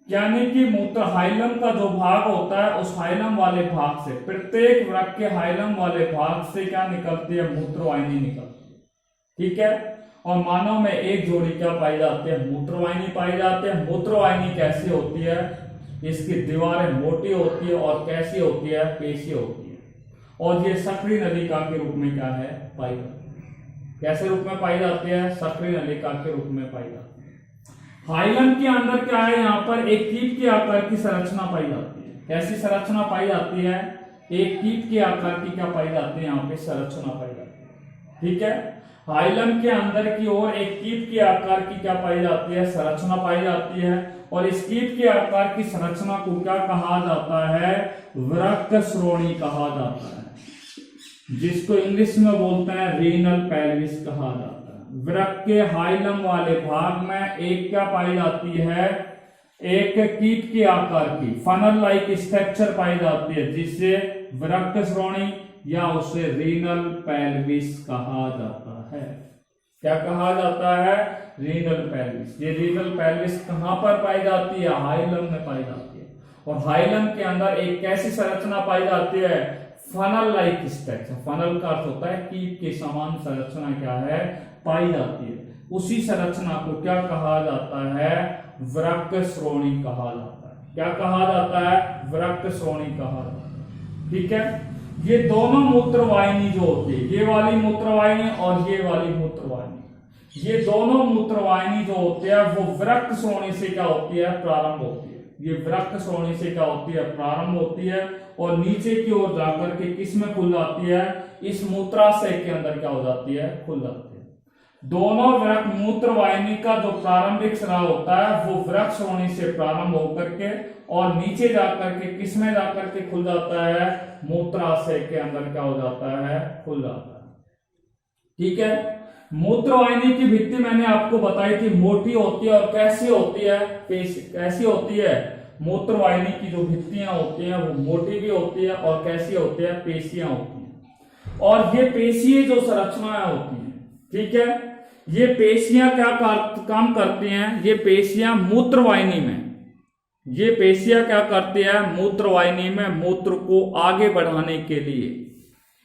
यानी कि मूत्र हाइलम का जो भाग होता है उस हाइलम वाले भाग से, प्रत्येक वृक्क के हाइलम वाले भाग से क्या निकलती है, मूत्रवाहिनी निकलती है। ठीक है, और मानव में एक जोड़ी क्या पाई जाती है, मूत्रवाहिनी पाई जाती है। मूत्रवाहिनी कैसी होती है, इसकी दीवारें मोटी होती है और कैसी होती है, पेशीय होती है। और ये सक्रिय नलिका के रूप में क्या है, पाई जाती है। कैसे रूप में पाई जाती है, सक्रिय नलिका के रूप में पाई जाती है। हाइलम के अंदर क्या है, यहाँ पर एक कीट के आकार की संरचना पाई जाती है। कैसी संरचना पाई जाती है, एक कीट के आकार की क्या पाई जाती है, यहाँ पे संरचना पाई जाती है। ठीक है, हाइलम के अंदर की ओर एक कीट के आकार की क्या पाई जाती है, संरचना पाई जाती है। और इस कीट के आकार की संरचना को क्या कहा जाता है, वृक्क श्रोणी कहा जाता है, जिसको इंग्लिश में बोलते हैं रीनल पेल्विस कहा जाता है। वृक्क के हाइलम वाले भाग में एक क्या पाई जाती है, एक कीट के आकार की फनल लाइक स्ट्रक्चर पाई जाती है, जिससे वृक्क श्रोणी या उसे रीनल पेल्विस कहा जाता है। क्या कहा जाता है, रीनल पेल्विस। ये रीनल पेल्विस कहां पर पाई जाती है, हाइलम में पाई जाती है। और हाइलम के अंदर एक कैसी संरचना पाई जाती है, फनल लाइक स्ट्रक्चर। फनल का अर्थ होता है कीट के समान संरचना क्या है, पाई जाती है। उसी संरचना को क्या कहा जाता है, वृक्क श्रोणी कहा जाता है। क्या कहा जाता है, वृक्क श्रोणी कहा जाता है। ठीक है, ये दोनों मूत्रवाहिनी जो होती है, ये वाली मूत्रवाहिनी और ये वाली मूत्रवाहिनी, ये दोनों मूत्रवाहिनी जो होती है वो वृक्क श्रोणी से क्या होती है, प्रारंभ होती है। ये वृक्क श्रोणी से क्या होती है, प्रारंभ होती है और नीचे की ओर जाकर के किस में खुल जाती है, इस मूत्राशय के अंदर क्या हो जाती है, खुल जाती है। दोनों वृक्क मूत्रवाहिनी का जो प्रारंभिक स्राव होता है वो वृक्क श्रोणी से प्रारंभ होकर के और नीचे जाकर के किस में जाकर के खुल जाता है, मूत्राशय के अंदर क्या हो जाता है, खुल जाता है। ठीक है, मूत्रवाहिनी की भित्ति मैंने आपको बताई थी मोटी होती है और कैसी होती है, कैसी होती है, मूत्रवाहिनी की जो भित्तियां होती हैं वो मोटी भी होती है और कैसी होती है, पेशियां होती हैं। और ये पेशीय जो संरचनाएं होती हैं, ठीक है, ये पेशियां क्या काम करती हैं, ये पेशियां मूत्रवाहिनी में, ये पेशियां क्या करती है, मूत्रवाहिनी में मूत्र को आगे बढ़ाने के लिए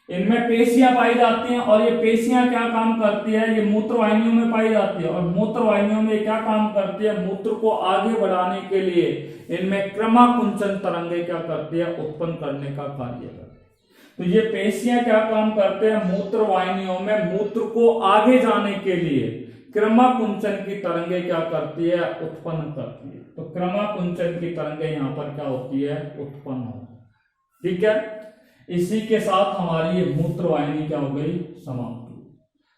इनमें पेशियां पाई जाती हैं। और ये पेशियां क्या काम करती है, ये मूत्रवाहिनियों में पाई जाती है और मूत्रवाहिनियों में क्या काम करती है, मूत्र को आगे बढ़ाने के लिए इनमें क्रमाकुंचन तरंगे क्या करती है, उत्पन्न करने का कार्य करती है। तो ये पेशियां क्या काम करते हैं, मूत्रवाहिनियों में मूत्र को आगे जाने के लिए क्रमाकुंचन की तरंगे क्या करती है, उत्पन्न करती है। तो क्रमाकुंचन की तरंगे यहाँ पर क्या होती है, उत्पन्न होती है। ठीक है, इसी के साथ हमारी ये मूत्रवाहिनी क्या हो गई, समाप्त हुई।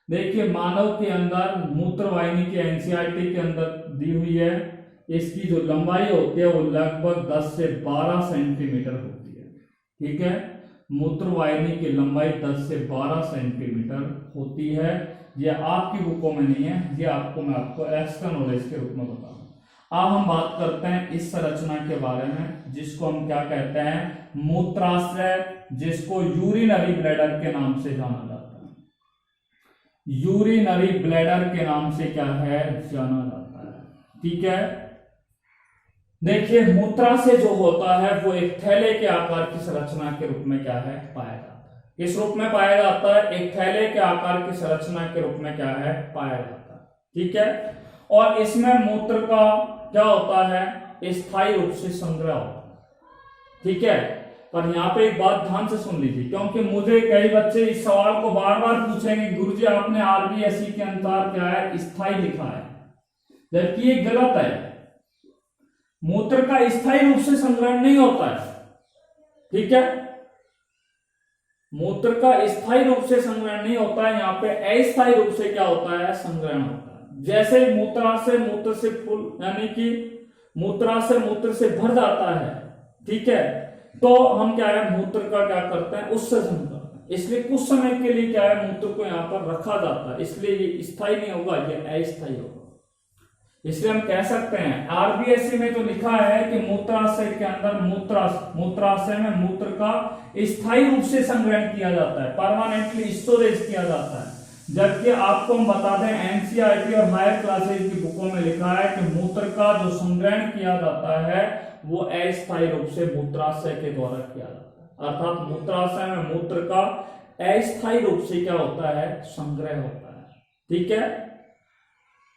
देखिए मानव के अंदर मूत्रवाहिनी की एनसीईआरटी के अंदर दी हुई है, इसकी जो लंबाई होती है वो लगभग 10 से 12 सेंटीमीटर होती है। ठीक है, मूत्रवाहिनी की लंबाई 10 से 12 सेंटीमीटर होती है। ये आपकी बुकों में नहीं है, ये मैं आपको एक्स्ट्रा नॉलेज के रूप में बता रहा हूं। अब हम बात करते हैं इस संरचना के बारे में, जिसको हम क्या कहते हैं, मूत्राशय, जिसको यूरिनरी ब्लैडर के नाम से जाना जाता है। यूरिनरी ब्लैडर के नाम से क्या है, जाना जाता है। ठीक है, देखिए मूत्राशय जो होता है वो एक थैले के आकार की संरचना के रूप में क्या है, पाया जाता है। किस रूप में पाया जाता है, एक थैले के आकार की संरचना के रूप में क्या है, पाया जाता है। ठीक है, और इसमें मूत्र का क्या होता है, स्थायी रूप से संग्रह होता है। ठीक है, पर यहाँ पे एक बात ध्यान से सुन लीजिए, क्योंकि मुझे कई बच्चे इस सवाल को बार बार पूछेंगे, गुरुजी आपने आरबीएसई के अनुसार क्या है, स्थायी लिखा है, जबकि ये गलत है। मूत्र का स्थायी रूप से संग्रहण नहीं होता है। ठीक है, मूत्र का स्थायी रूप से संग्रहण नहीं होता है, यहाँ पे अस्थायी रूप से क्या होता है, संग्रहण होता है। जैसे मूत्राशय मूत्र से फुल, यानी कि मूत्राशय मूत्र से भर जाता है। ठीक है, तो हम क्या है, मूत्र का क्या करते हैं, उत्सर्जन करते हैं। इसलिए कुछ समय के लिए क्या है, मूत्र को यहाँ पर रखा जाता है, इसलिए ये स्थायी नहीं होगा, ये अस्थायी होगा। इसलिए हम कह सकते हैं आरबीएससी में तो लिखा है कि मूत्राशय के अंदर मूत्राशय में मूत्र का स्थायी रूप से संग्रहण किया जाता है, परमानेंटली स्टोरेज किया जाता है। जबकि आपको हम बता दें एनसीईआरटी और हायर क्लासेज की बुकों में लिखा है कि मूत्र का जो संग्रहण किया जाता है वो अस्थायी रूप से मूत्राशय के द्वारा किया जाता है। अर्थात मूत्राशय में मूत्र का अस्थायी रूप से क्या होता है, संग्रह होता है। ठीक है,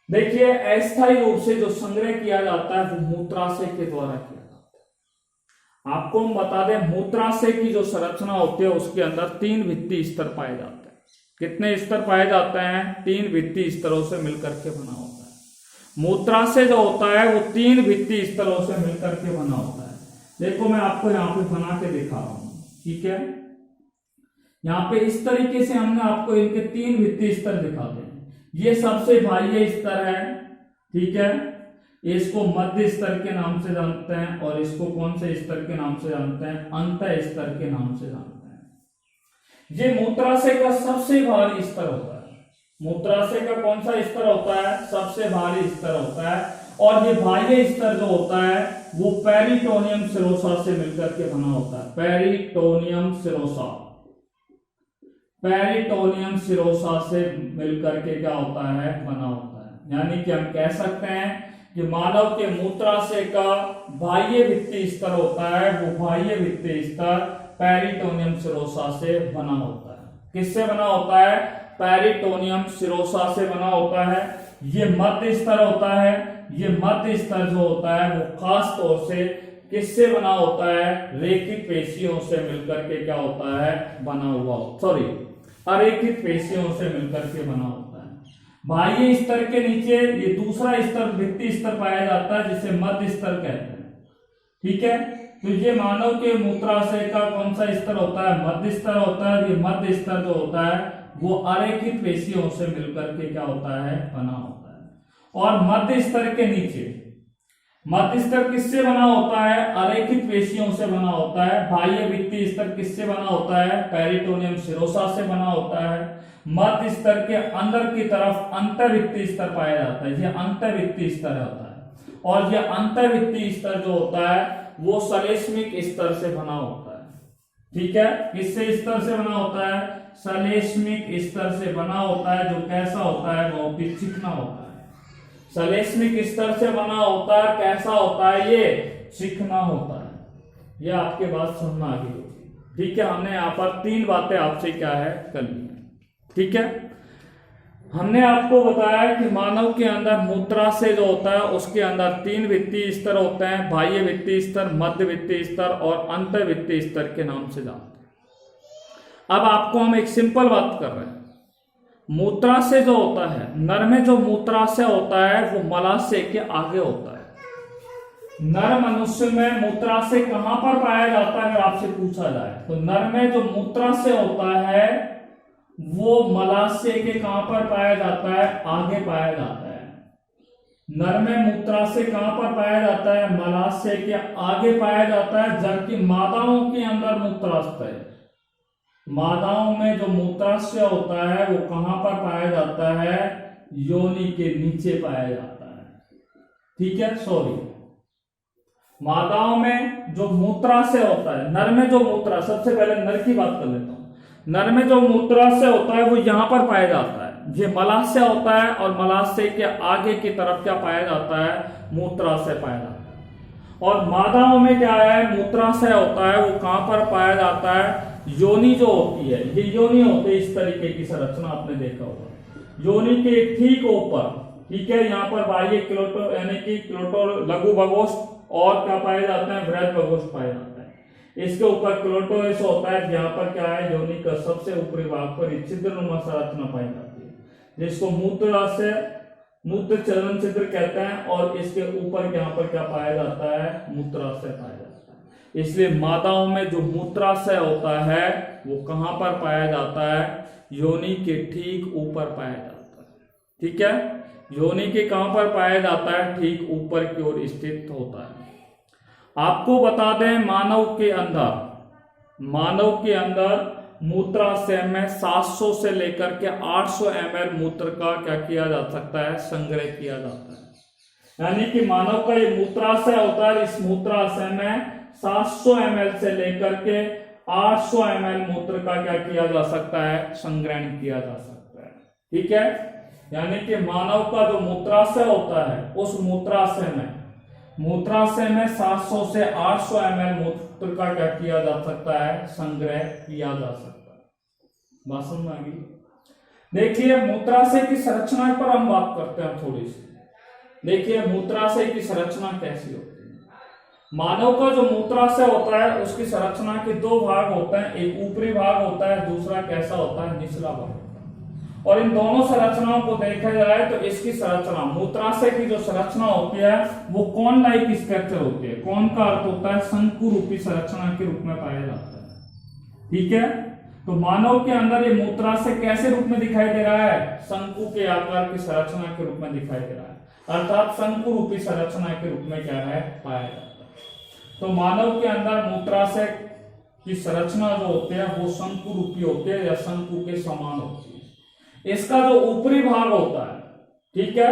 देखिए अस्थायी रूप से जो संग्रह किया जाता है वो मूत्राशय के द्वारा किया जाता है। आपको हम बता दें मूत्राशय की जो संरचना होती है उसके अंदर 3 भित्ति स्तर पाए जाते हैं। कितने स्तर पाए जाते हैं, 3 भित्ति स्तरों से मिलकर के बना होता है। मूत्राशय जो होता है वो 3 भित्ति स्तरों से मिलकर के बना होता है। देखो मैं आपको यहाँ पे बना के दिखा रहा हूं। ठीक है, यहाँ पे इस तरीके से हमने आपको इनके 3 भित्ति स्तर दिखाते हैं। ये सबसे बाह्य स्तर है। ठीक है, इसको मध्य स्तर के नाम से जानते हैं, और इसको कौन से स्तर के नाम से जानते हैं, अंतः स्तर के नाम से जानते हैं। ये मूत्राशय का सबसे भारी स्तर होता है। मूत्राशय का कौन सा स्तर होता है, सबसे भारी स्तर होता है। और ये बाह्य स्तर जो होता है वो पेरिटोनियम सिरोसा से मिलकर के बना होता है। पेरिटोनियम सिरोसा, पेरिटोनियम सिरोसा से मिलकर के क्या होता है, बना होता है। यानी कि हम कह सकते हैं कि मानव के मूत्राशय का बाह्य भित्ति स्तर होता है, वो बाह्य भित्ति स्तर पेरिटोनियम सिरोसा से बना होता है। किससे बना होता है, पेरिटोनियम सिरोसा से बना होता है। ये मध्य स्तर होता है। ये मध्य स्तर जो होता है वो खास तौर से किससे बना होता है, रेखित पेशियों से मिलकर के क्या होता है, बना हुआ, अरेखित पेशियों से मिलकर के बना होता है। बाह्य स्तर के नीचे ये दूसरा स्तर भित्ति स्तर पाया जाता है, जिसे मध्य स्तर कहते हैं। ठीक है, तो ये मानव के मूत्राशय का कौन सा स्तर होता है, मध्य स्तर होता है। ये मध्य स्तर जो होता है वो अरेखित पेशियों से मिलकर के क्या होता है, बना होता है। और मध्य स्तर के नीचे, मध्य स्तर किससे बना होता है, अरेखित पेशियों से बना होता है। बाह्य भित्ति स्तर किससे बना होता है, पेरिटोनियम सिरोसा से बना होता है। मध्य स्तर के अंदर की तरफ अंतर्भित्ति स्तर पाया जाता है, ये अंतर्भित्ति स्तर होता है। और ये अंतर्भित्ति स्तर जो होता है वो सलेस्मिक स्तर से बना होता है। ठीक है, किससे स्तर से बना होता है, सलेस्मिक स्तर से बना होता है, जो कैसा होता है, बहुत ही चिकना होता है। सलेस्मिक स्तर से बना होता है, कैसा होता है, ये चिकना होता है। ये आपके बात समझ में आ गई होगी। ठीक है, हमने यहाँ पर 3 बातें आपसे क्या है कर ली। ठीक है, हमने आपको बताया कि मानव के अंदर मूत्राशय जो होता है उसके अंदर 3 भित्ति स्तर होते हैं, बाह्य भित्ति स्तर, मध्य भित्ति स्तर और अंतर भित्ति स्तर के नाम से जानते हैं। अब आपको हम एक सिंपल बात कर रहे हैं, मूत्राशय जो होता है, नर में जो मूत्राशय होता है वो मलाशय के आगे होता है। नर मनुष्य में मूत्राशय कहां पर पाया जाता है अगर आपसे पूछा जाए तो नर में जो मूत्राशय होता है वो मलाशय के कहां पर पाया जाता है, आगे पाया जाता है। नर में मूत्राशय कहां पर पाया जाता है, मलाशय के आगे पाया जाता है, जबकि मादाओं के अंदर मूत्राशय, मादाओं में जो मूत्राशय होता है वो कहां पर पाया जाता है, योनि के नीचे पाया जाता है। ठीक है, सॉरी, मादाओं में जो मूत्राशय होता है, नर में जो मूत्राशय, सबसे पहले नर की बात कर लेता हूं। नर में जो मूत्राशय होता है वो यहां पर पाया जाता है, ये मलाशय होता है, और मलाशय के आगे की तरफ क्या पाया जाता है, मूत्राशय पाया जाता है। और मादाओं में क्या है, मूत्राशय होता है वो कहां पर पाया जाता है, योनि जो होती है, ये योनि होती है, इस तरीके की संरचना आपने देखा होगा, योनि के ठीक ऊपर, ठीक है, यहाँ पर बाह्य क्लोटो यानी कि क्लोटो लघु बगोष्ठ और क्या पाए जाते हैं, बृहद बगोष्ठ पाए जाते हैं। इसके ऊपर क्लोटोइस होता है, यहाँ पर क्या है, योनि का सबसे ऊपरी भाग पर छिद्रनुमा संरचना पाई जाती है, जिसको मूत्राशय, मूत्र चलन छिद्र कहते हैं, और इसके ऊपर यहाँ पर क्या पाया जाता है, मूत्राशय पाया जाता है। इसलिए मादाओं में जो मूत्राशय होता है वो कहां पर पाया जाता है, योनि के ठीक ऊपर पाया जाता है। ठीक है, योनि के कहां पर पाया जाता है, ठीक ऊपर की ओर स्थित होता है। आपको बता दें, मानव के अंदर मूत्राशय में 700 से लेकर के 800 ml मूत्र का क्या किया जा सकता है, संग्रह किया जाता है। यानी कि मानव का ये मूत्राशय होता है, इस मूत्राशय में 700 ml से लेकर के 800 ml मूत्र का क्या किया जा सकता है, संग्रहण किया जा सकता है। ठीक है, यानी कि मानव का जो मूत्राशय होता है उस मूत्राशय में 700 से 800 ml मूत्र का क्या किया जा सकता है, संग्रह किया जा सकता है। बात समझ में आ गई? देखिए, मूत्राशय की संरचना पर हम बात करते हैं थोड़ी सी। देखिए, मूत्राशय की संरचना कैसी होती है। मानव का जो मूत्राशय होता है उसकी संरचना के दो भाग होते हैं, एक ऊपरी भाग होता है, दूसरा कैसा होता है, निचला भाग। और इन दोनों संरचनाओं को देखा जाए तो इसकी संरचना, मूत्राशय की जो संरचना होती है वो कौन लाइक स्ट्रक्चर होती है। कौन का अर्थ होता है, शंकु रूपी संरचना के रूप में पाया जाता है। ठीक है, तो मानव के अंदर ये मूत्राशय कैसे रूप में दिखाई दे रहा है, शंकु के आकार की संरचना के रूप में दिखाई दे रहा है, अर्थात शंकु रूपी संरचना के रूप में क्या है, पाया जाता है। तो मानव के अंदर मूत्राशय की संरचना जो होती है वो शंकु रूपी होती है या शंकु के समान होती है। इसका जो ऊपरी भाग होता है, ठीक है,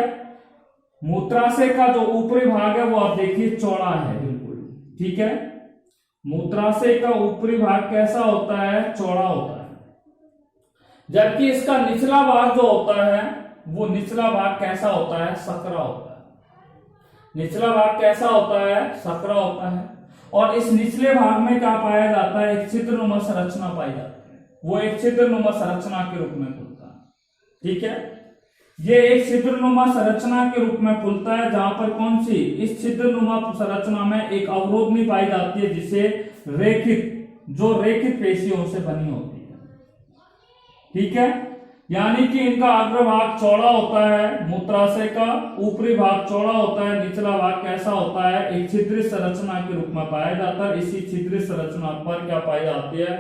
मूत्राशय का जो ऊपरी भाग है वो आप देखिए चौड़ा है बिल्कुल। ठीक है, मूत्राशय का ऊपरी भाग कैसा होता है, चौड़ा होता है, जबकि इसका निचला भाग जो होता है वो निचला भाग कैसा होता है, सकरा होता है। निचला भाग कैसा होता है, सकरा होता है। और इस निचले भाग में क्या पाया जाता है, एक छिद्रनुमा संरचना पाई जाती है, वो एक छिद्रनुमा संरचना के रूप में खुलता है। ठीक है, ये एक छिद्रनुमा संरचना के रूप में खुलता है, जहां पर कौन सी, इस छिद्रनुमा संरचना में एक अवरोधनी पाई जाती है जिसे रेखित पेशियों से बनी होती है। ठीक है, यानी कि इनका अग्रभाग चौड़ा होता है, मूत्राशय का ऊपरी भाग चौड़ा होता है, निचला भाग कैसा होता है, एक छिद्रित संरचना के रूप में पाया जाता है। इसी छिद्रित संरचना पर क्या पाई जाती है,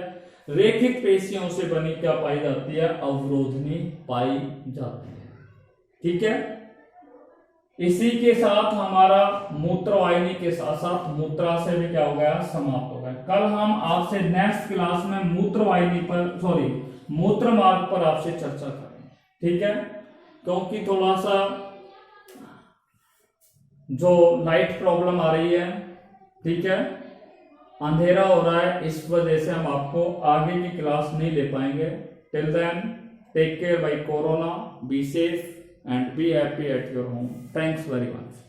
रेखित पेशियों से बनी क्या पाई जाती है, अवरोधनी पाई जाती है। ठीक है, इसी के साथ हमारा मूत्रवाहिनी के साथ साथ मूत्राशय भी क्या हो गया, समाप्त हो गया। कल हम आपसे नेक्स्ट क्लास में मूत्रवाहिनी पर मूत्र मार्ग पर आपसे चर्चा करेंगे। ठीक है, क्योंकि थोड़ा सा जो लाइट प्रॉब्लम आ रही है, ठीक है, अंधेरा हो रहा है, इस वजह से हम आपको आगे की क्लास नहीं ले पाएंगे। Till then take care bye corona, be safe and be happy at your home. Thanks very much.